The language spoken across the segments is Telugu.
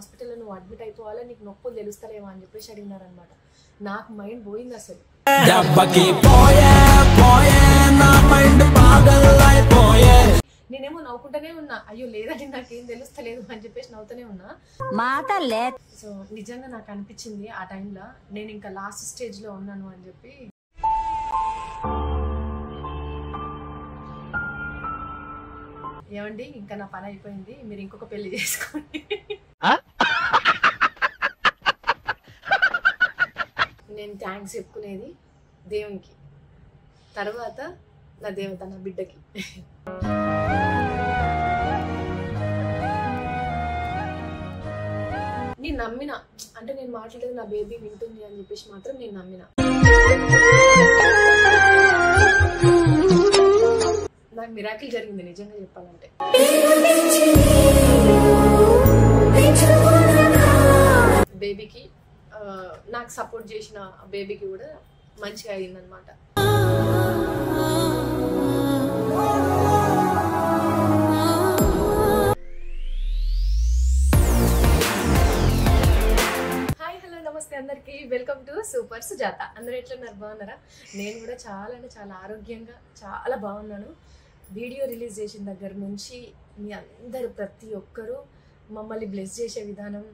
హాస్పిటల్లో నువ్వు అడ్మిట్ అయిపోవాలా, నీకు నొప్పులు తెలుస్తలేమో అని చెప్పేసి అడిగినారనమాట. నాకు మైండ్ పోయింది అసలు. నేనేమో నవ్వుకుంటూనే ఉన్నా, అయ్యో లేదండి నాకేం తెలుస్తలేదు అని చెప్పేసి నవ్వుతూనే ఉన్నా. సో నిజంగా నాకు అనిపించింది ఆ టైంలో నేను ఇంకా లాస్ట్ స్టేజ్ లో ఉన్నాను అని చెప్పి. ఏమండి ఇంకా నా పని అయిపోయింది, మీరు ఇంకొక పెళ్లి చేసుకోండి. నేను థ్యాంక్స్ చెప్పుకునేది దేవునికి, తర్వాత నా దేవత నా బిడ్డకి. నేను నమ్మిన, అంటే నేను మాట్లాడేది నా బేబీ వింటుంది అని చెప్పేసి మాత్రం నేను నమ్మిన. నాకు మిరాకిల్ జరిగింది నిజంగా చెప్పాలంటే. బేబీకి నాకు సపోర్ట్ చేసిన బేబీకి కూడా మంచిగా అయిందనమాట. నమస్తే అందరికి, వెల్కమ్ టు సూపర్ సుజాత. అందరూ ఎట్లున్నారు, బాగున్నారా? నేను కూడా చాలా అంటే చాలా ఆరోగ్యంగా చాలా బాగున్నాను. వీడియో రిలీజ్ చేసిన దగ్గర నుంచి మీ అందరు ప్రతి ఒక్కరూ మమ్మల్ని బ్లెస్ చేసే విధానం,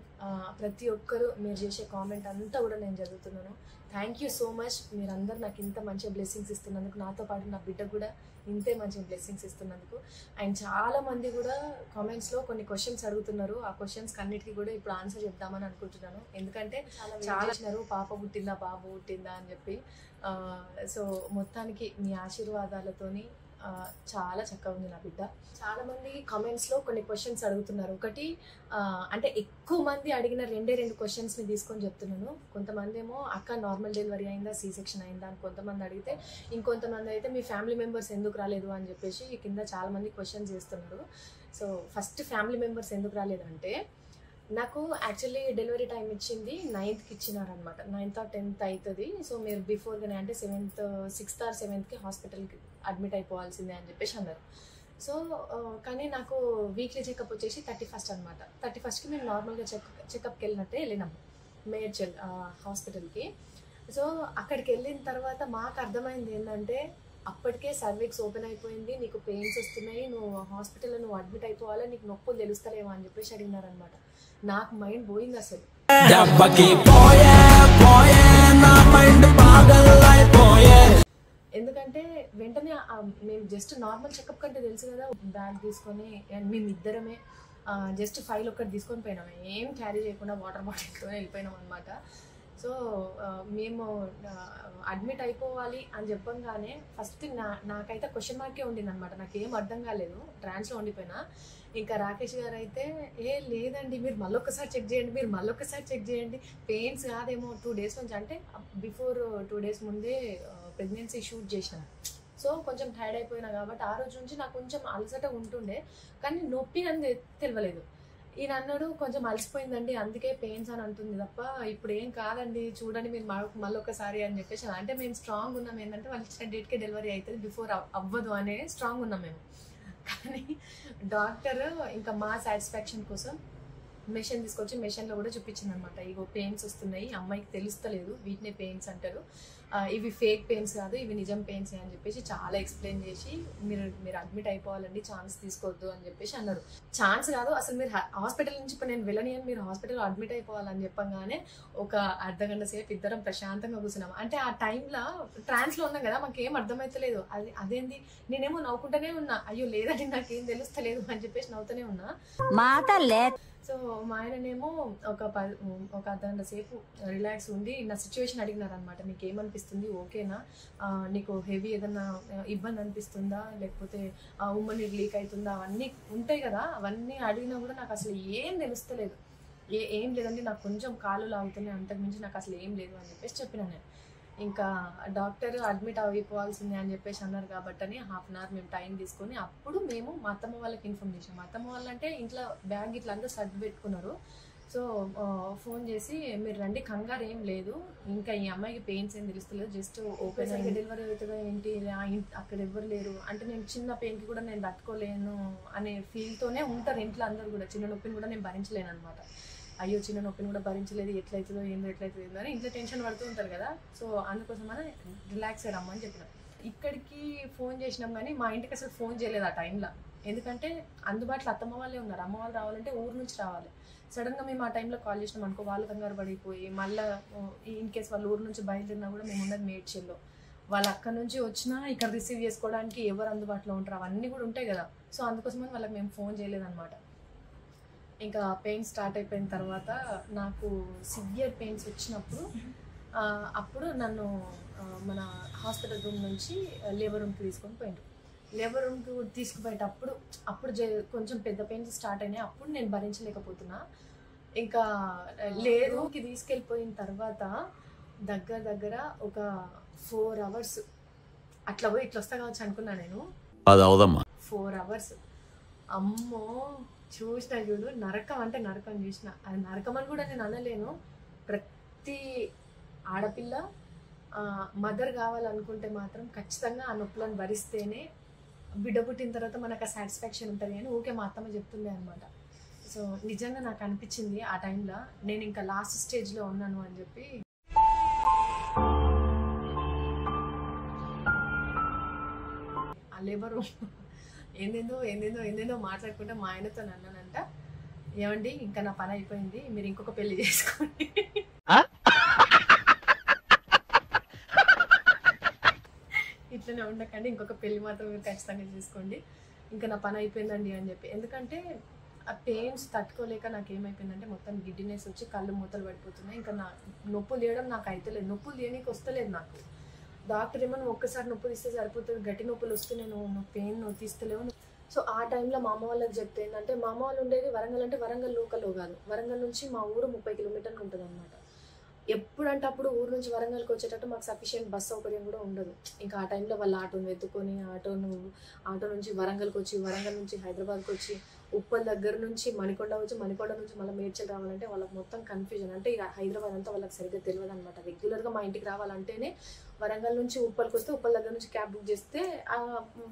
ప్రతి ఒక్కరూ మీరు చేసే కామెంట్ అంతా కూడా నేను చదువుతున్నాను. Thank you so much. మీరందరూ నాకు ఇంత మంచిగా బ్లెస్సింగ్స్ ఇస్తున్నందుకు, నాతో పాటు నా బిడ్డ కూడా ఇంతే మంచి బ్లెస్సింగ్స్ ఇస్తున్నందుకు. అండ్ చాలా మంది కూడా కామెంట్స్లో కొన్ని క్వశ్చన్స్ అడుగుతున్నారు. ఆ క్వశ్చన్స్ అన్నిటికీ కూడా ఇప్పుడు ఆన్సర్ చెప్దామని అనుకుంటున్నాను. ఎందుకంటే చాలా పాప పుట్టిందా బాబు పుట్టిందా అని చెప్పి. సో మొత్తానికి మీ ఆశీర్వాదాలతోని చాలా చక్కగా ఉంది నా బిడ్డ. చాలా మంది కామెంట్స్లో కొన్ని క్వశ్చన్స్ అడుగుతున్నారు. ఒకటి అంటే ఎక్కువ మంది అడిగిన రెండు క్వశ్చన్స్ని తీసుకొని చెప్తున్నాను. కొంతమంది ఏమో అక్క నార్మల్ డెలివరీ అయిందా, సి సెక్షన్ అయిందా అని కొంతమంది అడిగితే, ఇంకొంతమంది అయితే మీ ఫ్యామిలీ మెంబర్స్ ఎందుకు రాలేదు అని చెప్పేసి కింద చాలా మంది క్వశ్చన్స్ చేస్తున్నారు. సో ఫస్ట్ ఫ్యామిలీ మెంబర్స్ ఎందుకు రాలేదంటే, నాకు యాక్చువల్లీ డెలివరీ టైం ఇచ్చింది 9th ఇచ్చినారనమాట. 9th or 10th అవుతుంది. సో మీరు బిఫోర్గానే అంటే 6th or 7th హాస్పిటల్కి అడ్మిట్ అయిపోవాల్సిందే అని చెప్పేసి అన్నారు. సో కానీ నాకు వీక్లీ చెకప్ వచ్చేసి 31st అనమాట. 31st మేము నార్మల్గా చెకప్కి వెళ్ళినాము మేడ్చల్ హాస్పిటల్కి. సో అక్కడికి వెళ్ళిన తర్వాత మాకు అర్థమైంది ఏంటంటే, అప్పటికే సర్విక్స్ ఓపెన్ అయిపోయింది, నీకు పెయిన్స్ వస్తున్నాయి, నువ్వు హాస్పిటల్లో నువ్వు అడ్మిట్ అయిపోవాలా, నీకు నొప్పులు తెలుస్తలేమో అని చెప్పేసి అడిగినారనమాట. నాకు మైండ్ పోయింది అసలు. ఎందుకంటే వెంటనే మేము జస్ట్ నార్మల్ చెకప్ కంటే తెలుసు కదా, బ్యాగ్ తీసుకొని మేము ఇద్దరమే జస్ట్ ఫైల్ ఒక్కటి తీసుకొని పోయినాము, ఏం క్యారీ చేయకుండా వాటర్ బాటిల్తో వెళ్ళిపోయినాం అనమాట. సో మేము అడ్మిట్ అయిపోవాలి అని చెప్పంగానే ఫస్ట్ నాకైతే క్వశ్చన్ మార్కే ఉండింది అనమాట. నాకేం అర్థం కాలేదు, ట్రాన్స్లో ఉండిపోయినా. ఇంకా రాకేష్ గారు అయితే లేదండి మీరు మళ్ళొక్కసారి చెక్ చేయండి, పెయిన్స్ కాదేమో 2 days నుంచి, అంటే బిఫోర్ 2 days ముందే ప్రెగ్నెన్సీ షూట్ చేసినాను. సో కొంచెం టైర్డ్ అయిపోయినా కాబట్టి ఆ రోజు నుంచి నాకు కొంచెం అలసట ఉంటుండే, కానీ నొప్పి అని తెలియలేదు. ఈయన అన్నాడు కొంచెం అలసిపోయిందండి అందుకే పెయిన్స్ అని అంటుంది తప్ప ఇప్పుడు ఏం కాదండి, చూడండి మీరు మళ్ళీ ఒకసారి అని చెప్పేసి. అంటే మేము స్ట్రాంగ్ ఉన్నాం, ఏంటంటే వాళ్ళు ఇచ్చిన డేట్కే డెలివరీ అవుతుంది, బిఫోర్ అవ్వదు అనే స్ట్రాంగ్ ఉన్నాం మేము. కానీ డాక్టర్ ఇంకా మా సాటిస్ఫాక్షన్ కోసం మెషిన్ తీసుకొచ్చి మెషిన్లో కూడా చూపించింది అనమాట. ఇగో పెయిన్స్ వస్తున్నాయి, అమ్మాయికి తెలుస్తలేదు, వీటినే పెయిన్స్ అంటారు, ఇవి ఫేక్ పెయిన్స్ కాదు, ఇవి నిజం పెయిన్స్ అని చెప్పేసి చాలా ఎక్స్ప్లెయిన్ చేసి మీరు అడ్మిట్ అయిపోవాలండి, ఛాన్స్ తీసుకోవద్దు అని చెప్పేసి అన్నారు. ఛాన్స్ కాదు అసలు, మీరు హాస్పిటల్ నుంచి ఇప్పుడు నేను వెళ్ళనియని, మీరు హాస్పిటల్లో అడ్మిట్ అయిపోవాలని చెప్పగానే ఒక అర్ధగంట సేపు ఇద్దరం ప్రశాంతంగా కూర్చున్నాం. అంటే ఆ టైంలో ట్రాన్స్లో ఉన్నాం కదా, మాకు ఏం అర్థమవుతలేదు. అదేంది నేనేమో నవ్వుకుంటూనే ఉన్నా, అయ్యో లేదండి నాకేం తెలుస్తలేదు అని చెప్పేసి నవ్వుతూనే ఉన్నా. సో మా ఆయననేమో ఒక అర్ధగంట సేపు రిలాక్స్ ఉండి నా సిచ్యువేషన్ అడిగినారనమాట. నీకు ఏమనిపిస్తుంది, ఓకేనా, నీకు హెవీ ఏదన్నా ఇబ్బంది అనిపిస్తుందా, లేకపోతే ఉమ్మ నీకు లీక్ అవుతుందా, అవన్నీ ఉంటాయి కదా. అవన్నీ అడిగినా కూడా నాకు అసలు ఏం తెలుస్తలేదు. ఏం లేదండి నాకు కొంచెం కాళ్ళు లాగుతున్నాయి, అంతకుమించి నాకు అసలు ఏం లేదు అని చెప్పేసి చెప్పినా నేను. ఇంకా డాక్టర్ అడ్మిట్ అయిపోవాల్సిందే అని చెప్పేసి అన్నారు కాబట్టి అని 1/2 hour మేము టైం తీసుకొని అప్పుడు మేము మా అత్తమ్మ వాళ్ళకి ఇన్ఫార్మ్ చేసాం. మా అత్తమ్మ వాళ్ళంటే ఇంట్లో బ్యాగ్ ఇట్లా అంతా సర్ది పెట్టుకున్నారు. సో ఫోన్ చేసి మీరు రండి, కంగారు ఏం లేదు, ఇంకా ఈ అమ్మాయికి పెయిన్స్ ఏం తెలుస్తలేదు, జస్ట్ ఓపెన్ అయ్యి డెలివరీ అవుతుందా ఏంటి, అక్కడ ఎవరు లేరు అంటే నేను చిన్న పెయిన్కి కూడా నేను తట్టుకోలేను అనే ఫీల్తోనే ఉంటారు ఇంట్లో అందరు కూడా. చిన్న నొప్పిని కూడా నేను భరించలేను అనమాట. అయ్యో చిన్న నొప్పిని కూడా భరించలేదు, ఎట్లయితుందో ఏందో అని ఇంట్లో టెన్షన్ పడుతూ ఉంటారు కదా. సో అందుకోసమని రిలాక్స్ అయ్యి రమ్మని చెప్పిన. ఇక్కడికి ఫోన్ చేసినాం కానీ మా ఇంటికి అసలు ఫోన్ చేయలేదు ఆ టైంలో. ఎందుకంటే అందుబాటులో అత్తమ్మ వాళ్ళే ఉన్నారు. అమ్మ వాళ్ళు రావాలంటే ఊరు నుంచి రావాలి. సడన్గా మేము ఆ టైంలో కాల్ చేసినాం అనుకో, వాళ్ళు కంగారు పడిపోయి మళ్ళీ ఇన్ కేస్ వాళ్ళు ఊరు నుంచి బయలుదేరినా కూడా మేము ఉన్నది మేడ్చల్లో, వాళ్ళు అక్కడ నుంచి వచ్చినా ఇక్కడ రిసీవ్ చేసుకోవడానికి ఎవరు అందుబాటులో ఉంటారు, అవన్నీ కూడా ఉంటాయి కదా. సో అందుకోసమని వాళ్ళకి మేము ఫోన్ చేయలేదన్నమాట. ఇంకా పెయిన్ స్టార్ట్ అయిపోయిన తర్వాత నాకు సివియర్ పెయిన్స్ వచ్చినప్పుడు అప్పుడు నన్ను మన హాస్పిటల్ రూమ్ నుంచి లేబర్ రూమ్కి తీసుకొని పోయిండు. లేబర్ రూమ్కి తీసుకుపోయేటప్పుడు కొంచెం పెద్ద పెయిన్స్ స్టార్ట్ అయినాయి. అప్పుడు నేను భరించలేకపోతున్నా. ఇంకా లేరుకి తీసుకెళ్ళిపోయిన తర్వాత దగ్గర ఒక 4 hours అట్లా పోయి ఇట్లా వస్తా కావచ్చు అనుకున్నా నేను. 4 hours అమ్మో చూసిన చూడు, నరకం అంటే నరకం చూసిన. అది నరకం అని కూడా నేను అనలేను. ప్రతి ఆడపిల్ల మదర్ కావాలనుకుంటే మాత్రం ఖచ్చితంగా ఆ నొప్పులను భరిస్తేనే బిడ్డ పుట్టిన తర్వాత మనకు ఆ సాటిస్ఫాక్షన్ ఉంటుంది అని ఊకే మా అత్తమ్మ చెప్తుండే అనమాట. సో నిజంగా నాకు అనిపించింది ఆ టైంలో నేను ఇంకా లాస్ట్ స్టేజ్లో ఉన్నాను అని చెప్పి. ఆ లేబరు ఏందేందో మాట్లాడుకుంటే మా ఆయనతో అన్నానంట, ఏమండి ఇంకా నా పని అయిపోయింది, మీరు ఇంకొక పెళ్లి చేసుకోండి. ఇట్లనే ఉండకండి, ఇంకొక పెళ్లి మాత్రం మీరు ఖచ్చితంగా చేసుకోండి, ఇంకా నా పని అయిపోయిందండి అని చెప్పి. ఎందుకంటే ఆ పెయిన్స్ తట్టుకోలేక నాకు ఏమైపోయిందంటే మొత్తం గిడ్డినెస్ వచ్చి కళ్ళు మూతలు పడిపోతున్నాయి. ఇంకా నా నొప్పులు తీయడం నాకు అయితలేదు, నొప్పులు తీయడానికి వస్తలేదు నాకు. డాక్టర్ ఏమో నువ్వు ఒక్కసారి నొప్పి తీస్తే సరిపోతుంది, గట్టి నొప్పులు వస్తే నేను పెయిన్ తీస్తలేవు. సో ఆ టైంలో మా అమ్మ వాళ్ళకి చెప్తే ఏంటంటే, మా అమ్మ వాళ్ళు ఉండేది వరంగల్, అంటే వరంగల్ లోకల్లో కాదు, వరంగల్ నుంచి మా ఊరు 30 కిలోమీటర్లు ఉంటుంది అనమాట. ఎప్పుడంటే అప్పుడు ఊరు నుంచి వరంగల్కి వచ్చేటట్టు మాకు సఫిషియెంట్ బస్ సౌకర్యం కూడా ఉండదు. ఇంకా ఆ టైంలో వాళ్ళు ఆటోను వెతుకొని ఆటో నుంచి వరంగల్కి వచ్చి, వరంగల్ నుంచి హైదరాబాద్కి వచ్చి, ఉప్పల్ దగ్గర నుంచి మణికొండ వచ్చి, మణికొండ నుంచి మళ్ళీ మేడ్చల్ రావాలంటే వాళ్ళకి మొత్తం కన్ఫ్యూజన్. అంటే ఇక హైదరాబాద్ అంతా వాళ్ళకి సరిగ్గా తెలియదు అనమాట. రెగ్యులర్గా మా ఇంటికి రావాలంటేనే వరంగల్ నుంచి ఉప్పల్కి వస్తే, ఉప్పల్ దగ్గర నుంచి క్యాబ్ బుక్ చేస్తే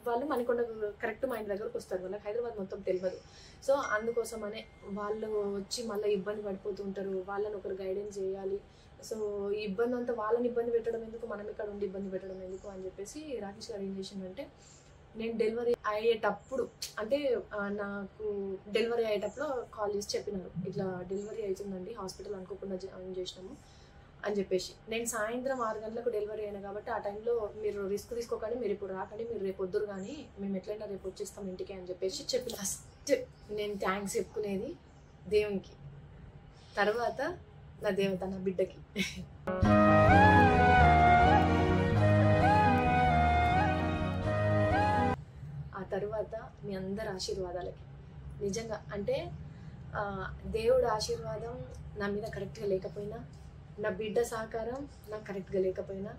వాళ్ళు మణికొండ కరెక్ట్ మా ఇంటి దగ్గరకు వస్తారు. వాళ్ళకి హైదరాబాద్ మొత్తం తెలియదు. సో అందుకోసమనే వాళ్ళు వచ్చి మళ్ళీ ఇబ్బంది పడిపోతూ ఉంటారు, వాళ్ళని ఒకరు గైడెన్స్ చేయాలి. సో ఈ ఇబ్బంది అంతా వాళ్ళని ఇబ్బంది పెట్టడం ఎందుకు, మనం ఇక్కడ ఉండి ఇబ్బంది పెట్టడం ఎందుకు అని చెప్పేసి రాకేష్ గారు ఏం చేసిందంటే, నేను డెలివరీ అయ్యేటప్పుడు, అంటే నాకు డెలివరీ అయ్యేటప్పుడు కాల్ చేసి చెప్పినారు, ఇట్లా డెలివరీ అవుతుందండి, హాస్పిటల్ అనుకోకుండా జాయిన్ చేసినాము అని చెప్పేసి. నేను సాయంత్రం 6 గంటలకు డెలివరీ అయినా కాబట్టి ఆ టైంలో మీరు రిస్క్ తీసుకోకండి, మీరు ఇప్పుడు రాకండి, మీరు రేపు వద్దురు కానీ మేము ఎట్లయినా రేపు వచ్చేస్తాం ఇంటికి అని చెప్పేసి చెప్పి ఫస్ట్ నేను థ్యాంక్స్ చెప్పుకునేది దేవునికి, తర్వాత నా దేవత నా బిడ్డకి. ఆ తర్వాత మీ అందరి ఆశీర్వాదాలకి. నిజంగా అంటే దేవుడు ఆశీర్వాదం నా మీద కరెక్ట్గా లేకపోయినా, నా బిడ్డ సహకారం నాకు కరెక్ట్గా లేకపోయినా,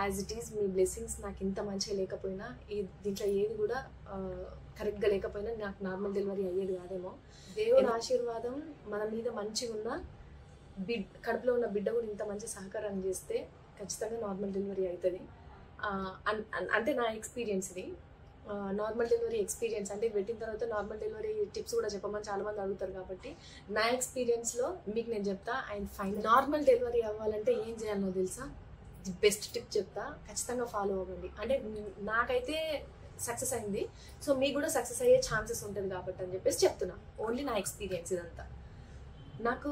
as it is me blessings నాకు ఇంత మంచిగా లేకపోయినా, దీంట్లో ఏది కూడా కరెక్ట్గా లేకపోయినా నాకు నార్మల్ డెలివరీ అయ్యేది కాదేమో. దేవుడు ఆశీర్వాదం మన మీద మంచిగా ఉన్న కడుపులో ఉన్న బిడ్డ కూడా ఇంత మంచి సహకారం చేస్తే ఖచ్చితంగా నార్మల్ డెలివరీ అవుతుంది. అంటే నా ఎక్స్పీరియన్స్ ఇది, నార్మల్ డెలివరీ ఎక్స్పీరియన్స్. అంటే పెట్టిన తర్వాత నార్మల్ డెలివరీ టిప్స్ కూడా చెప్పమని చాలామంది అడుగుతారు కాబట్టి నా ఎక్స్పీరియన్స్లో మీకు నేను చెప్తా. అండ్ ఫైన్ నార్మల్ డెలివరీ అవ్వాలంటే ఏం చేయాలో తెలుసా, బెస్ట్ టిప్ చెప్తా, ఖచ్చితంగా ఫాలో అవ్వండి. అంటే నాకైతే సక్సెస్ అయింది, సో మీకు కూడా సక్సెస్ అయ్యే ఛాన్సెస్ ఉంటుంది కాబట్టి అని చెప్పేసి చెప్తున్నా. ఓన్లీ నా ఎక్స్పీరియన్స్ ఇదంతా. నాకు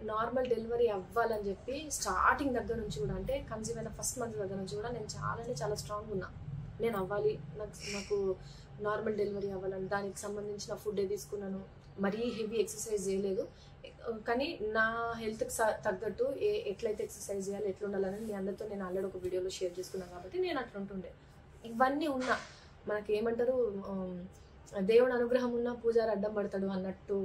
నార్మల్ డెలివరీ అవ్వాలని చెప్పి స్టార్టింగ్ దగ్గర నుంచి కూడా, అంటే కన్సీవ్ అయిన ఫస్ట్ మంత్ దగ్గర నుంచి కూడా నేను చాలా స్ట్రాంగ్ ఉన్నా. నేను అవ్వాలి, నాకు నార్మల్ డెలివరీ అవ్వాలని, దానికి సంబంధించిన ఫుడ్ తీసుకున్నాను, మరీ హెవీ ఎక్సర్సైజ్ చేయలేదు. కానీ నా హెల్త్కి తగ్గట్టు ఎట్లయితే ఎక్సర్సైజ్ చేయాలి, ఎట్లా ఉండాలని మీ అందరితో నేను ఆల్రెడీ ఒక వీడియోలో షేర్ చేసుకున్నాను కాబట్టి నేను అట్లా ఉంటుండే. ఇవన్నీ ఉన్నా మనకి ఏమంటారు, దేవుడు అనుగ్రహం ఉన్న పూజారి అడ్డం పడతాడు అన్నట్టు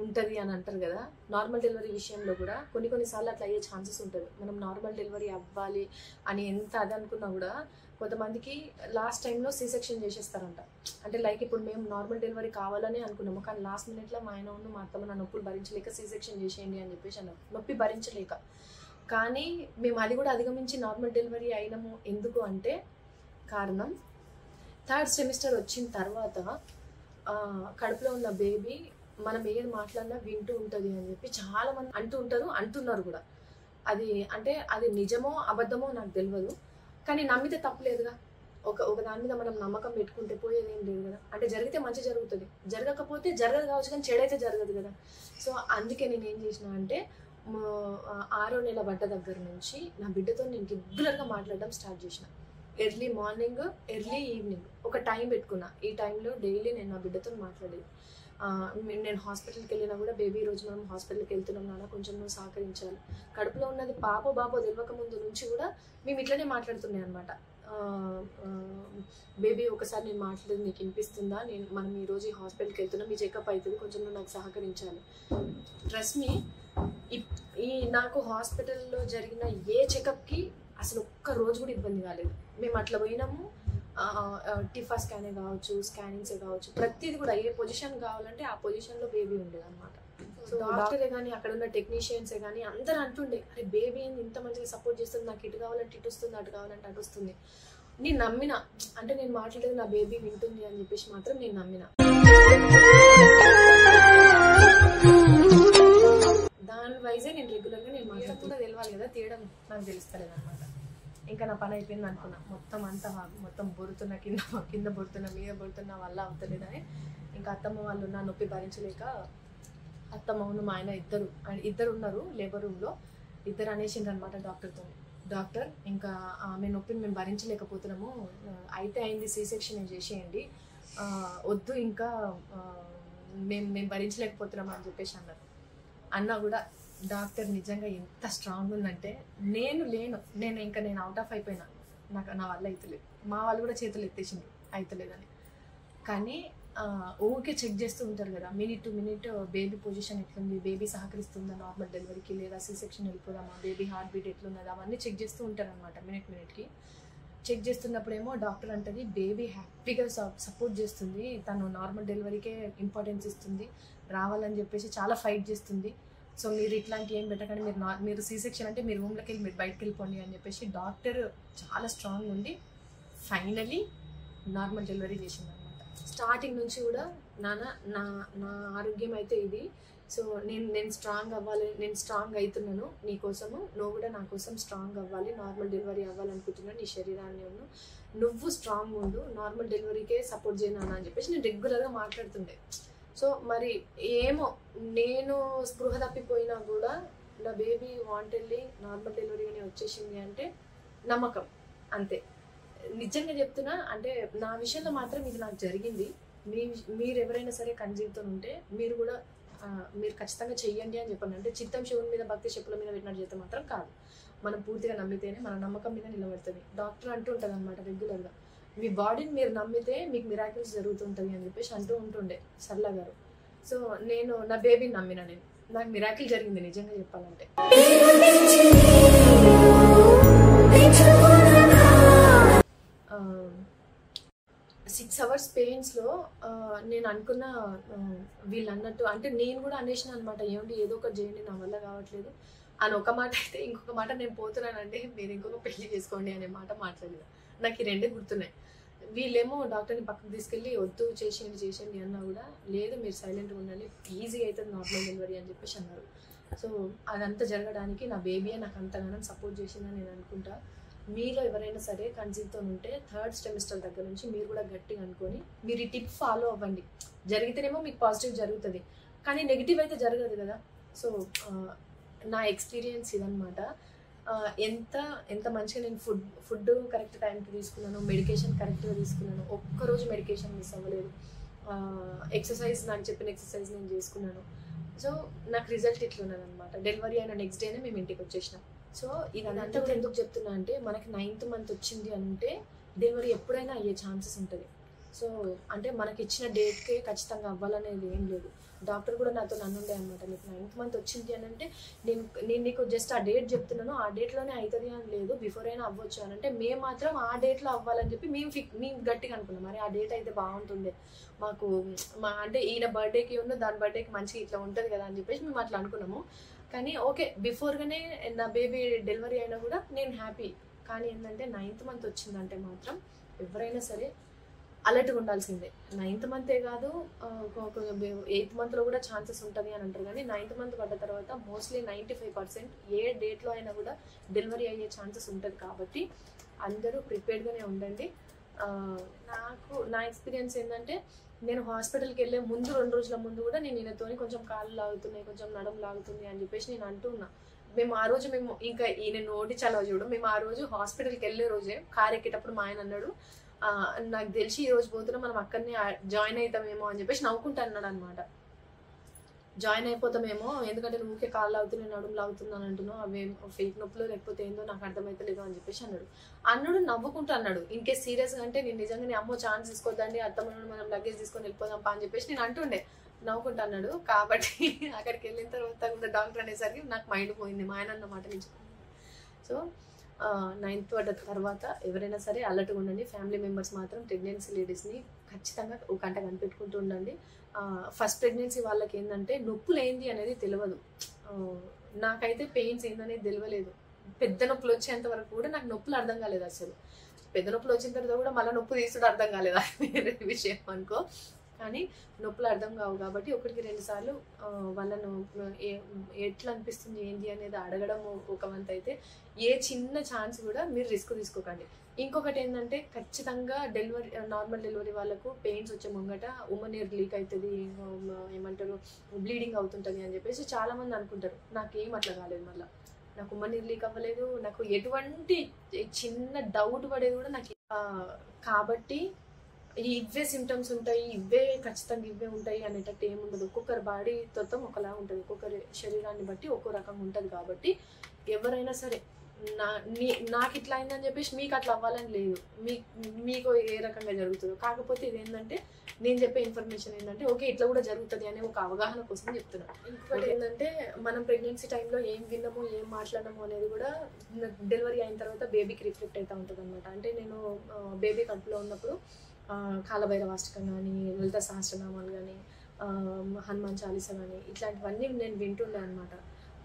ఉంటుంది అని అంటారు కదా. నార్మల్ డెలివరీ విషయంలో కూడా కొన్నిసార్లు అట్లా అయ్యే ఛాన్సెస్ ఉంటుంది. మనం నార్మల్ డెలివరీ అవ్వాలి అని ఎంత అది అనుకున్నా కూడా కొంతమందికి లాస్ట్ టైంలో సీ సెక్షన్ చేసేస్తారంట. అంటే లైక్ ఇప్పుడు మేము నార్మల్ డెలివరీ కావాలని అనుకున్నాము, కానీ లాస్ట్ మినిట్లో మా ఆయన మా అత్తమ్మ నా నొప్పులు భరించలేక సీ సెక్షన్ చేసేయండి అని చెప్పేసి అన్నారు, నొప్పి భరించలేక. కానీ మేము అది కూడా అధిగమించి నార్మల్ డెలివరీ అయినాము. ఎందుకు అంటే కారణం, 3rd సెమిస్టర్ వచ్చిన తర్వాత కడుపులో ఉన్న బేబీ మనం ఏది మాట్లాడినా వింటూ ఉంటుంది అని చెప్పి చాలా మంది అంటూ ఉంటారు, అంటున్నారు కూడా. అది అంటే అది నిజమో అబద్ధమో నాకు తెలియదు, కానీ నమ్మితే తప్పులేదుగా. ఒక దాని మీద మనం నమ్మకం పెట్టుకుంటే పోయేది ఏం లేదు కదా. అంటే జరిగితే మంచి జరుగుతుంది, జరగకపోతే జరగదు కావచ్చు, కానీ చెడైతే జరగదు కదా. సో అందుకే నేను ఏం చేసిన అంటే 6వ నెల పడ్డ దగ్గర నుంచి నా బిడ్డతో నేను రెగ్యులర్గా మాట్లాడడం స్టార్ట్ చేసిన. ఎర్లీ మార్నింగ్, ఎర్లీ ఈవినింగ్ ఒక టైం పెట్టుకున్నా. ఈ టైంలో డైలీ నేను నా బిడ్డతో మాట్లాడేది. నేను హాస్పిటల్కి వెళ్ళినా కూడా, బేబీ రోజు మనం హాస్పిటల్కి వెళ్తున్నాం నాన్న, కొంచెం నువ్వు సహకరించాలి. కడుపులో ఉన్నది పాపో బాబో తెలియక ముందు నుంచి కూడా మేము ఇట్లనే మాట్లాడుతున్నాయి అనమాట. బేబీ ఒకసారి నేను మాట్లాడేది నీకు వినిపిస్తుందా, మనం ఈరోజు ఈ హాస్పిటల్కి వెళ్తున్నాం, మీ చెకప్ అవుతుంది, కొంచెం నువ్వు నాకు సహకరించాలి. ట్రస్ట్ మీ, ఈ నాకు హాస్పిటల్లో జరిగిన ఏ చెకప్కి అసలు ఒక్క రోజు కూడా ఇబ్బంది కాలేదు. మేము అట్లా పోయినాము, టిఫా స్కానే కావచ్చు, స్కానింగ్సే కావచ్చు, ప్రతిది కూడా ఏ పొజిషన్ కావాలంటే ఆ పొజిషన్లో బేబీ ఉండేది అనమాట. సో డాక్టరే కానీ అక్కడ ఉన్న టెక్నీషియన్సే కానీ అందరూ అంటుండే, అరే బేబీ ఇంత మంచిగా సపోర్ట్ చేస్తుంది, నాకు ఇటు కావాలంటే ఇటు వస్తుంది, అటు కావాలంటే అటు వస్తుంది. నేను నమ్మిన, అంటే నేను మాట్లాడేది నా బేబీ వింటుంది అని చెప్పేసి మాత్రం నేను నమ్మిన. దాని వైజే నేను రెగ్యులర్గా నేను మాట్లాడుతూ కూడా తెలియాలి కదా, తీయడం నాకు తెలుస్తలేదు అనమాట. ఇంకా నా పని అయిపోయింది అనుకున్నా, మొత్తం బొరుతున్న కింద బొరుతున్న మీద బొరుతున్న వల్ల అవుతలేదని. ఇంకా అత్తమ్మ వాళ్ళు నా నొప్పి భరించలేక, అత్తమ్మను మా ఆయన ఇద్దరు ఉన్నారు లేబర్ రూమ్లో, ఇద్దరు అనేసిండ్రు అనమాట డాక్టర్ ఇంకా ఆమె నొప్పిని మేము భరించలేకపోతున్నాము, అయితే అయింది, సి సెక్షన్ చేసేయండి, వద్దు ఇంకా మేము భరించలేకపోతున్నాము అని చెప్పేసి అన్నా కూడా డాక్టర్ నిజంగా ఎంత స్ట్రాంగ్ ఉందంటే, నేను అవుట్ ఆఫ్ అయిపోయినా, నా వల్ల అవుతలేదు. మా వాళ్ళు కూడా చేతులు ఎత్తేసిండ్రు అవుతలేదని. కానీ ఊరికే చెక్ చేస్తూ ఉంటారు కదా, minute to minute baby position ఎట్లుంది, బేబీ సహకరిస్తుందా నార్మల్ డెలివరీకి, లేదా సి సెక్షన్ వెళ్ళిపోదామా, బేబీ హార్ట్ బీట్ ఎట్లున్నది, అవన్నీ చెక్ చేస్తూ ఉంటారు అనమాట. మినిట్కి చెక్ చేస్తున్నప్పుడేమో డాక్టర్ అంటది బేబీ హ్యాపీగా సపోర్ట్ చేస్తుంది, తను నార్మల్ డెలివరీకే ఇంపార్టెన్స్ ఇస్తుంది, రావాలని చెప్పేసి చాలా ఫైట్ చేస్తుంది, సో మీరు ఇట్లాంటి ఏం పెట్టకండి, మీరు సి సెక్షన్ అంటే మీరు రూమ్లోకి వెళ్ళి మీరు బయటకు వెళ్ళిపోండి అని చెప్పేసి డాక్టర్ చాలా స్ట్రాంగ్ ఉండి ఫైనలీ నార్మల్ డెలివరీ చేసింది అనమాట. స్టార్టింగ్ నుంచి కూడా నా ఆరోగ్యం అయితే ఇది, సో నేను స్ట్రాంగ్ అవ్వాలి, నేను స్ట్రాంగ్ అవుతున్నాను నీకోసము, నువ్వు కూడా నా కోసం స్ట్రాంగ్ అవ్వాలి, నార్మల్ డెలివరీ అవ్వాలనుకుంటున్నాను, నీ శరీరాన్ని నువ్వు స్ట్రాంగ్ ఉండు, నార్మల్ డెలివరీకే సపోర్ట్ చేయను అని చెప్పేసి నేను రెగ్యులర్గా మాట్లాడుతుండే. సో మరి ఏమో నేను స్పృహ తప్పిపోయినా కూడా నా బేబీ వాంటెడ్లీ నార్మల్ డెలివరీగానే వచ్చేసింది అంటే నమ్మకం అంతే. నిజంగా చెప్తున్నా, అంటే నా విషయంలో మాత్రం ఇది నాకు జరిగింది. మీరు ఎవరైనా సరే కన్సీవ్తో ఉంటే మీరు ఖచ్చితంగా చెయ్యండి అని చెప్పండి. అంటే చిత్తం శివుని మీద భక్తి చెప్పుల మీద పెట్టినట్టు చేస్తే మాత్రం కాదు, మనం పూర్తిగా నమ్మితేనే మన నమ్మకం మీద నిలబడుతుంది. డాక్టర్ అంటూ ఉంటుంది అనమాట రెగ్యులర్గా, మీ బాడీని మీరు నమ్మితే మీకు మిరాకిల్స్ జరుగుతుంటుంది అని చెప్పేసి అంటూ ఉంటుండే సరళ గారు. సో నేను నా బేబీని నమ్మిన, నాకు మిరాకిల్ జరిగింది నిజంగా చెప్పాలంటే. 6 hours పెయిన్స్లో నేను అనుకున్న, వీళ్ళు అన్నట్టు అంటే నేను కూడా అనేసిన అనమాట, ఏమంటే ఏదో ఒకటి చేయండి నా వల్ల కావట్లేదు అని ఒక మాట అయితే, ఇంకొక మాట నేను పోతున్నానంటే మీరు ఇంకొక పెళ్లి చేసుకోండి అనే మాట మాట్లాడిన. నాకు ఈ రెండే గుర్తున్నాయి. వీళ్ళేమో డాక్టర్ని పక్కకు తీసుకెళ్ళి వద్దు చేసేయండి అన్నా కూడా, లేదు మీరు సైలెంట్గా ఉండాలి, ఈజీగా అవుతుంది నార్మల్ డెలివరీ అని చెప్పేసి అన్నారు. సో అదంతా జరగడానికి నా బేబీయే నాకు అంతగానో సపోర్ట్ చేసిందని నేను అనుకుంటా. మీలో ఎవరైనా సరే కన్సీవ్తో ఉంటే 3rd trimester దగ్గర నుంచి మీరు కూడా గట్టిగా అనుకొని మీరు ఈ టిప్ ఫాలో అవ్వండి. జరిగితేనేమో మీకు పాజిటివ్ జరుగుతుంది, కానీ నెగిటివ్ అయితే జరగదు కదా. సో నా ఎక్స్పీరియన్స్ ఇదనమాట. ఎంత మంచిగా నేను ఫుడ్ కరెక్ట్ టైంకి తీసుకున్నాను, మెడికేషన్ కరెక్ట్గా తీసుకున్నాను, ఒక్కరోజు మెడికేషన్ మిస్ అవ్వలేదు, ఎక్సర్సైజ్ నాకు చెప్పిన ఎక్సర్సైజ్ నేను చేసుకున్నాను. సో నాకు రిజల్ట్ ఇట్లున్నది అనమాట. డెలివరీ అయిన నెక్స్ట్ డేనే మేము ఇంటికి వచ్చేసినాం. సో ఇదంతా కూడా ఎందుకు చెప్తున్నా అంటే, మనకి 9th month వచ్చింది అంటే డెలివరీ ఎప్పుడైనా అయ్యే ఛాన్సెస్ ఉంటుంది. సో అంటే మనకి ఇచ్చిన డేట్కే ఖచ్చితంగా అవ్వాలనేది ఏం లేదు. డాక్టర్ కూడా నాతో నన్నుండే అనమాట, నీకు 9th month వచ్చింది అని అంటే నేను నీకు జస్ట్ ఆ డేట్ చెప్తున్నాను, ఆ డేట్లోనే అవుతుంది అని లేదు, బిఫోర్ అయినా అవ్వచ్చు అని అంటే మేము మాత్రం ఆ డేట్లో అవ్వాలని చెప్పి మేము గట్టిగా అనుకున్నాం. మరి ఆ డేట్ అయితే బాగుంటుంది మాకు, అంటే ఈయన బర్త్డేకి దాని బర్త్డేకి మంచిగా ఇట్లా ఉంటుంది కదా అని చెప్పేసి మేము అట్లా అనుకున్నాము. కానీ ఓకే, బిఫోర్గానే నా బేబీ డెలివరీ అయినా కూడా నేను హ్యాపీ. కానీ ఏంటంటే 9th month వచ్చిందంటే మాత్రం ఎవరైనా సరే అలర్ట్గా ఉండాల్సిందే. 9th మంతే కాదు, 8th మంత్లో కూడా ఛాన్సెస్ ఉంటుంది అని అంటారు. కానీ 9th మంత్ పడ్డ తర్వాత మోస్ట్లీ 95% ఏ డేట్లో అయినా కూడా డెలివరీ అయ్యే ఛాన్సెస్ ఉంటుంది. కాబట్టి అందరూ ప్రిపేర్డ్గానే ఉండండి. నాకు నా ఎక్స్పీరియన్స్ ఏంటంటే, నేను హాస్పిటల్కి వెళ్ళే ముందు 2 రోజుల ముందు కూడా నేను ఈయనతోని కొంచెం కాళ్ళు లాగుతున్నాయి, కొంచెం నడుము లాగుతుంది అని చెప్పేసి నేను అంటున్నా. మేము ఆ రోజు ఇంకా ఈయన నోటి చలవ చూడు, మేము ఆ రోజు హాస్పిటల్కి వెళ్ళే రోజే కారు ఎక్కేటప్పుడు మా ఆయన అన్నాడు, నాకు తెలిసి ఈ రోజు పోతున్నా మనం అక్కడనే జాయిన్ అవుతామేమో అని చెప్పేసి నవ్వుకుంటా అన్నాడు అనమాట. జాయిన్ అయిపోతామేమో, ఎందుకంటే నువ్వు ఊకే కాళ్ళు లాగుతున్నాయి, నడుము లాగుతున్నాను అంటున్నావు, అవి ఫేక్ నొప్పులు లేకపోతే ఏందో నాకు అర్థమవుతలేదు అని చెప్పేసి అన్నాడు. నవ్వుకుంటూ అన్నాడు. ఇన్ కేస్ సీరియస్గా అంటే నేను నిజంగానే అమ్మో ఛాన్స్ తీసుకోద్దండి, అత్తమ్మ మనం లగేజ్ తీసుకొని వెళ్ళిపోదాం అని చెప్పేసి నేను అంటుండే. నవ్వుకుంటా అన్నాడు. కాబట్టి అక్కడికి వెళ్ళిన తర్వాత కూడా డాక్టర్ అనేసరికి నాకు మైండ్ పోయింది, మా ఆయన అన్నమాట నుంచి. సో 9th పడ్డ తర్వాత ఎవరైనా సరే అలర్ట్గా ఉండండి. ఫ్యామిలీ మెంబర్స్ మాత్రం ప్రెగ్నెన్సీ లేడీస్ని ఖచ్చితంగా ఒక గంట కనిపెట్టుకుంటూ ఉండండి. ఫస్ట్ ప్రెగ్నెన్సీ వాళ్ళకి ఏంటంటే నొప్పులు ఏంది అనేది తెలియదు. నాకైతే పెయిన్స్ ఏందనేది తెలియలేదు. పెద్ద నొప్పులు వచ్చేంత వరకు కూడా నాకు నొప్పులు అర్థం కాలేదు అసలు. పెద్ద నొప్పులు వచ్చిన తర్వాత కూడా మళ్ళీ నొప్పి తీసుడు అర్థం కాలేదు, వేరే విషయం అనుకో. కానీ నొప్పులు అర్థం కావు కాబట్టి 1-2 సార్లు వాళ్ళను ఎట్లా అనిపిస్తుంది ఏంటి అనేది అడగడం ఒక వంత అయితే, ఏ చిన్న ఛాన్స్ కూడా మీరు రిస్క్ తీసుకోకండి. ఇంకొకటి ఏంటంటే, ఖచ్చితంగా నార్మల్ డెలివరీ వాళ్ళకు పెయిన్స్ వచ్చే ముంగట ఉమ్మన్ ఎయిర్ లీక్ అవుతుంది, ఏమంటారు బ్లీడింగ్ అవుతుంటుంది అని చెప్పేసి చాలామంది అనుకుంటారు. నాకేం అట్లా కాలేదు. మళ్ళీ నాకు ఉమ్మన్ ఎయిర్ లీక్ అవ్వలేదు, నాకు ఎటువంటి చిన్న డౌట్ పడేది కూడా నాకు. కాబట్టి ఇవే సిమ్టమ్స్ ఉంటాయి, ఖచ్చితంగా ఇవే ఉంటాయి అనేటట్టు ఏముండదు. ఒక్కొక్కరి బాడీ తత్వం ఒకలా ఉంటుంది, ఒక్కొక్కరి శరీరాన్ని బట్టి ఒక్కో రకంగా ఉంటుంది. కాబట్టి ఎవరైనా సరే నాకు ఇట్లా అయిందని చెప్పేసి మీకు అట్లా అవ్వాలని లేదు. మీకు ఏ రకంగా జరుగుతుందో. కాకపోతే ఇదేంటంటే, నేను చెప్పే ఇన్ఫర్మేషన్ ఏంటంటే, ఓకే ఇట్లా కూడా జరుగుతుంది అనే ఒక అవగాహన కోసం చెప్తున్నాను. ఇంకొకటి ఏంటంటే, మనం ప్రెగ్నెన్సీ టైంలో ఏం విన్నాము, ఏం మాట్లాడము అనేది కూడా డెలివరీ అయిన తర్వాత బేబీకి రిఫ్లెక్ట్ అవుతూ ఉంటుంది అనమాట. అంటే నేను బేబీ కడుపులో ఉన్నప్పుడు కాలభైరవాష్టకం కానీ, లలిత సహస్రనామాలు కానీ, హనుమాన్ చాలీసా కానీ ఇట్లాంటివన్నీ నేను వింటుండే అనమాట.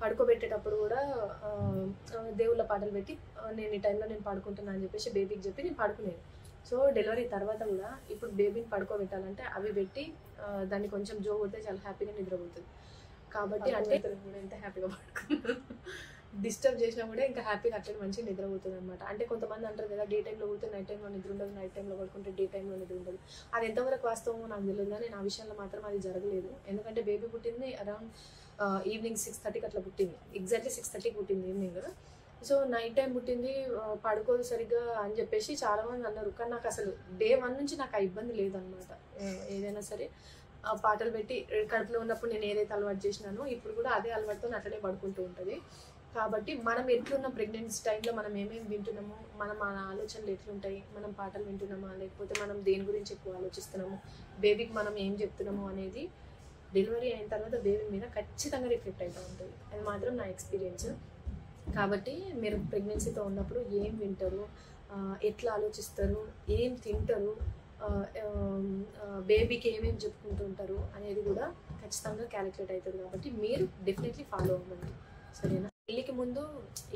పడుకోబెట్టేటప్పుడు కూడా దేవుళ్ళ పాటలు పెట్టి నేను ఈ టైంలో నేను పడుకుంటున్నా అని చెప్పేసి బేబీకి చెప్పి నేను పడుకునేది. సో డెలివరీ తర్వాత కూడా ఇప్పుడు బేబీని పడుకోబెట్టాలంటే అవి పెట్టి దాన్ని కొంచెం జో కొడితే చాలా హ్యాపీగా నిద్రపోతుంది. కాబట్టి అంటే కూడా ఎంత హ్యాపీగా పడుకున్నాను, డిస్టర్బ్ చేసినా కూడా ఇంకా హ్యాపీగా అట్లా మంచిగా నిద్రపోతుంది అనమాట. అంటే కొంతమంది అంటారు కదా, డే టైంలో కొడితే నైట్ టైంలో నిద్ర ఉండదు, నైట్ టైంలో పడుకుంటే డే టైంలో నిద్ర ఉండదు. అది ఎంతవరకు వాస్తవమో నాకు తెలియదు, కానీ నా విషయంలో మాత్రం అది జరగలేదు. ఎందుకంటే బేబీ పుట్టింది అరౌండ్ ఈవినింగ్ 6:30కి అట్లా పుట్టింది, ఎగ్జాక్ట్లీ 6:30కి పుట్టింది ఈవినింగ్. సో నైట్ టైం పుట్టింది, పడుకోదు సరిగ్గా అని చెప్పేసి చాలామంది అన్నారు. కానీ నాకు అసలు డే 1 నుంచి నాకు ఆ ఇబ్బంది లేదనమాట. ఏదైనా సరే పాటలు పెట్టి కడుపులో ఉన్నప్పుడు నేను ఏదైతే అలవాటు చేసినానో ఇప్పుడు కూడా అదే అలవాటుతో అట్లనే పడుకుంటూ ఉంటుంది. కాబట్టి మనం ఎట్లున్న ప్రెగ్నెన్సీ టైంలో మనం ఏమేమి వింటున్నామో, మన ఆలోచనలు ఎట్లుంటాయి, మనం పాటలు వింటున్నామా లేకపోతే మనం దేని గురించి ఎక్కువ ఆలోచిస్తున్నాము, బేబీకి మనం ఏం చెప్తున్నాము అనేది డెలివరీ అయిన తర్వాత బేబీ మీద ఖచ్చితంగా రిఫ్లెక్ట్ అవుతూ ఉంటుంది. అది మాత్రం నా ఎక్స్పీరియన్స్. కాబట్టి మీరు ప్రెగ్నెన్సీతో ఉన్నప్పుడు ఏం వింటారు, ఎట్లా ఆలోచిస్తారు, ఏం తింటారు, బేబీకి ఏమేమి చెప్పుకుంటూ ఉంటారు అనేది కూడా ఖచ్చితంగా క్యాలిక్యులేట్ అవుతుంది. కాబట్టి మీరు డెఫినెట్లీ ఫాలో అవ్వండి, సరేనా? పెళ్ళికి ముందు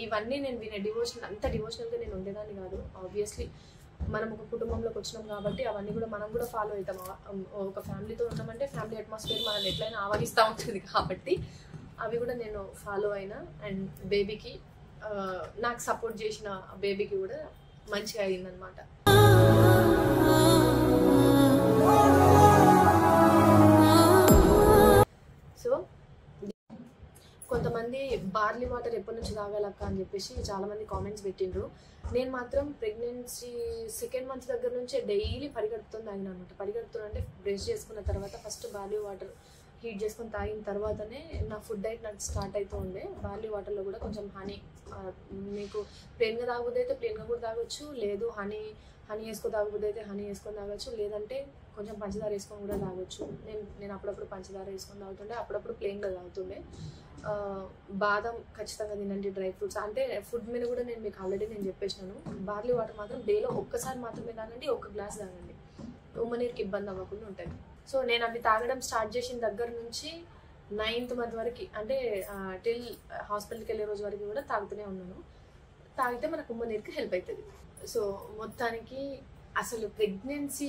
ఇవన్నీ నేను అంత డివోషనల్గా నేను ఉండేదాన్ని కాదు. ఆబ్వియస్లీ మనం ఒక కుటుంబంలోకి వచ్చినాం కాబట్టి అవన్నీ కూడా మనం కూడా ఫాలో అవుతాం. ఒక ఫ్యామిలీతో ఉన్నామంటే ఫ్యామిలీ అట్మాస్ఫియర్ మనల్ని ఎట్లయినా ఆవగిస్తూ ఉంటుంది. కాబట్టి అవి కూడా నేను ఫాలో అయినా. అండ్ బేబీకి నాకు సపోర్ట్ చేసిన బేబీకి కూడా మంచిగా అయిందనమాట. సో కొంతమంది బార్లీ వాటర్ ఎప్పటి నుంచి తాగాలక్క అని చెప్పేసి చాలామంది కామెంట్స్ పెట్టిండ్రు. నేను మాత్రం ప్రెగ్నెన్సీ 2nd మంత్ దగ్గర నుంచే డైలీ పరిగెడుపుతో తాగిన అనమాట. పరిగెడుతున్నా అంటే బ్రష్ చేసుకున్న తర్వాత ఫస్ట్ బార్లీ వాటర్ హీట్ చేసుకొని తాగిన తర్వాతనే నా ఫుడ్ డైట్ నాకు స్టార్ట్ అవుతూ ఉండే. బార్లీ వాటర్లో కూడా కొంచెం హనీ, మీకు ప్లెయిన్గా తాగబుద్ది అయితే ప్లెయిన్గా కూడా తాగొచ్చు, లేదు హనీ వేసుకొని తాగబుద్ది అయితే హనీ వేసుకొని తాగొచ్చు, లేదంటే కొంచెం పంచదార వేసుకొని కూడా తాగొచ్చు. నేను అప్పుడప్పుడు పంచదార వేసుకొని తాగుతుండే, అప్పుడప్పుడు ప్లెయిన్గా తాగుతుండే. బాదం ఖచ్చితంగా తినండి, డ్రై ఫ్రూట్స్. అంటే ఫుడ్ మీద కూడా నేను మీకు ఆల్రెడీ చెప్పేసినాను. బార్లీ వాటర్ మాత్రం డేలో ఒక్కసారి మాత్రమే తాగండి, 1 గ్లాస్ తాగండి, ఉమ్మనీరుకి ఇబ్బంది అవ్వకుండా ఉంటుంది. సో నేను అవి తాగడం స్టార్ట్ చేసిన దగ్గర నుంచి 9th మంత్ వరకు, అంటే టిల్ హాస్పిటల్కి వెళ్ళే రోజు వరకు కూడా తాగుతూనే ఉన్నాను. తాగితే మనకు ఉమ్మనీరుకి హెల్ప్ అవుతుంది. సో మొత్తానికి అసలు ప్రెగ్నెన్సీ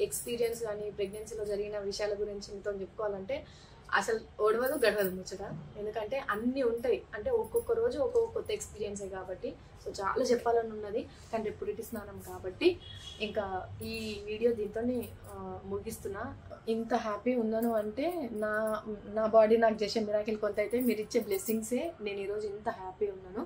ఎక్స్పీరియన్స్ కానీ ప్రెగ్నెన్సీలో జరిగిన విషయాల గురించి మీతో చెప్పుకోవాలంటే అసలు ఒడవదు గడవదు ముచ్చట. ఎందుకంటే అన్నీ ఉంటాయి, అంటే ఒక్కొక్క రోజు ఒక్కొక్క కొత్త ఎక్స్పీరియన్సే కాబట్టి. సో చాలా చెప్పాలని ఉన్నది, కానీ రేపు పురిటి స్నానం కాబట్టి ఇంకా ఈ వీడియో దీంతో ముగిస్తున్నా. ఇంత హ్యాపీ ఉన్నాను అంటే నా బాడీ నాకు చేసే మిరాకిల్ కొంత అయితే మీరు ఇచ్చే బ్లెస్సింగ్సే నేను ఈరోజు ఇంత హ్యాపీ ఉన్నాను.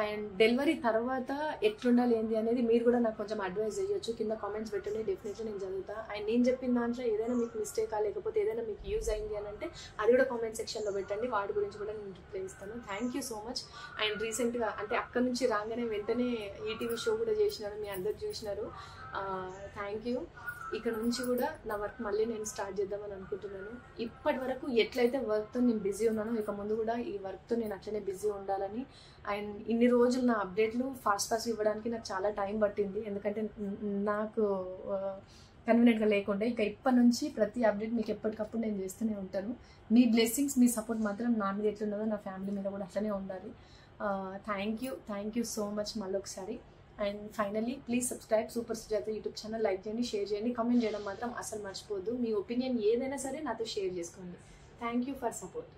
అండ్ డెలివరీ తర్వాత ఎట్లుండాలి ఏంది అనేది మీరు కూడా నాకు కొంచెం అడ్వైస్ చేయొచ్చు, కింద కామెంట్స్ పెట్టండి, డెఫినెట్లీ నేను చదువుతా. అండ్ నేను చెప్పిన దాంట్లో ఏదైనా మీకు మిస్టేకా లేకపోతే ఏదైనా మీకు యూజ్ అయింది అని అంటే అది కూడా కామెంట్ సెక్షన్లో పెట్టండి, వాటి గురించి కూడా నేను రిప్లై ఇస్తాను. Thank you so much. And రీసెంట్గా అంటే అక్కడ నుంచి రాగానే వెంటనే ఈటీవీ షో కూడా చేసినారు, మీ అందరు చూసినారు. Thank you. ఇక్కడ నుంచి కూడా నా వర్క్ మళ్ళీ నేను స్టార్ట్ చేద్దామని అనుకుంటున్నాను. ఇప్పటి వరకు ఎట్లయితే వర్క్తో నేను బిజీ ఉన్నానో ఇక ముందు కూడా ఈ వర్క్తో నేను అట్లనే బిజీ ఉండాలని. అండ్ ఇన్ని రోజులు నా అప్డేట్లు ఫాస్ట్ ఇవ్వడానికి నాకు చాలా టైం పట్టింది, ఎందుకంటే నాకు కన్వీనియంట్గా లేకుండా. ఇక ఇప్పటి నుంచి ప్రతి అప్డేట్ మీకు ఎప్పటికప్పుడు నేను చేస్తూనే ఉంటాను. మీ బ్లెస్సింగ్స్, మీ సపోర్ట్ మాత్రం నా మీద ఎట్లున్నదో నా ఫ్యామిలీ మీద కూడా అట్లనే ఉండాలి. థ్యాంక్ యూ సో మచ్ మళ్ళీ ఒకసారి. And finally please subscribe super Sujatha YouTube channel. Like చేయండి, షేర్ చేయండి, కామెంట్ చేయడం మాత్రం అసలు మర్చిపోద్దు. మీ ఒపీనియన్ ఏదైనా సరే నాతో షేర్ చేసుకోండి. Thank you for support.